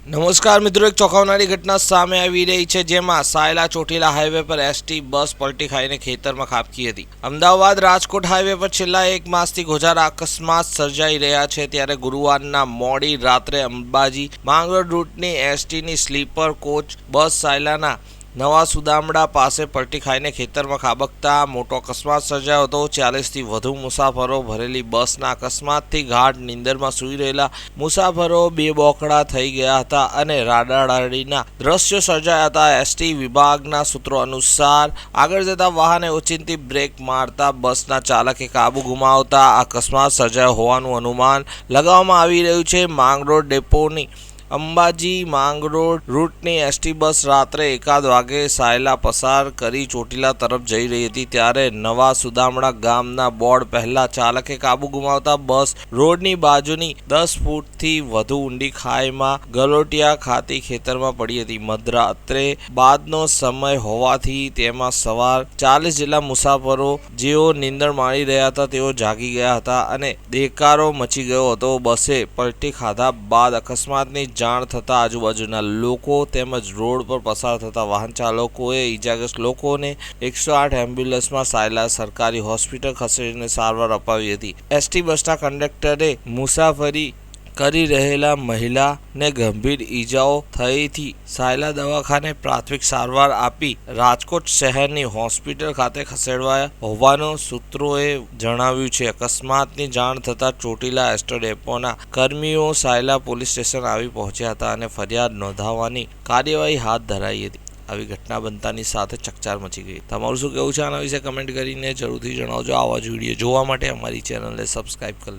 નમસ્કાર મિત્રો, એક ચોંકાવનારી ઘટના સામે આવી રહી છે, જેમાં સાયલા ચોટીલા હાઈવે પર એસટી બસ પલટી ખાઈને ખેતરમાં ખાબકી હતી। અમદાવાદ રાજકોટ હાઈવે પર છેલ્લા એક માસથી ગોઝારા અકસ્માત સર્જાઈ રહ્યા છે, ત્યારે ગુરુવારના મોડી રાત્રે અંબાજી માંગરોળ રૂટની એસટીની સ્લીપર કોચ બસ સાયલાના નવા સુદામડા પાસે પલટી ખાઈને ખેતરમાં ખાબકતા મોટો અકસ્માત સર્જાયો હતો। 40થી વધુ મુસાફરો ભરેલી બસના અકસ્માતથી ગાઢ નીંદરમાં સૂઈ રહેલા મુસાફરો બેબોકડા થઈ ગયા હતા અને રાડારાડીના દ્રશ્યો સર્જાયા હતા। એસટી વિભાગના સૂત્રો અનુસાર આગળ જતા વાહને ઓચિંતી બ્રેક મારતા બસના ચાલકે કાબુ ગુમાવતા અકસ્માત સર્જાયો હોવાનું અનુમાન લગાવવામાં આવી રહ્યું છે। માંગરોળ ડેપોની અંબાજી માંગરોળ રૂટની એસટી બસ રાત્રે 1 વાગે સાયલા પસાર કરી ચોટીલા તરફ જઈ રહી હતી, ત્યારે નવા સુદામડા ગામના બોર્ડ પહેલા ચાલકે કાબુ ગુમાવતા બસ રોડની બાજુની 10 ફૂટથી વધુ ઊંડી ખાઈમાં ગલોટિયા ખાતી ખેતરમાં પડી હતી। મધરાત્રે બાદનો સમય હોવાથી તેમાં સવાર 40 જેટલા મુસાફરો જેઓ નીંદર માણી રહ્યા હતા તેઓ જાગી ગયા હતા અને દેકારો મચી ગયો હતો। બસે પલટી ખાધા બાદ અકસ્માતની જાણ થતા આજુબાજુના લોકો તેમજ રોડ પર પસાર થતા વાહન ચાલકોએ ઈજાગ્રસ્ત લોકોને 108 એમ્બ્યુલન્સમાં સાયલા સરકારી હોસ્પિટલ ખસેડીને સારવાર અપાવી હતી। એસટી બસના કંડક્ટરે મુસાફરી કરી રહેલા મહિલાને ગંભીર ઈજાઓ થઈથી સાયલા દવાખાને પ્રાથમિક સારવાર આપી રાજકોટ શહેરની હોસ્પિટલ ખાતે ખસેડવાયા હોવાનું સૂત્રોએ જણાવ્યું છે। અકસ્માતની જાણ થતાં ચોટીલા એસટી ડેપોના કર્મીઓ સાયલા પોલીસ સ્ટેશન આવી પહોંચ્યા હતા અને ફરિયાદ નોંધાવવાની કાર્યવાહી હાથ ધરાઈ હતી। આવી ઘટના બનતાની સાથે ચકચાર મચી ગઈ। તમારું શું કહેવું છે આના વિશે કમેન્ટ કરીને જરૂરથી જણાવજો। આવા જ વિડીયો જોવા માટે અમારી ચેનલને સબસ્ક્રાઇબ કરી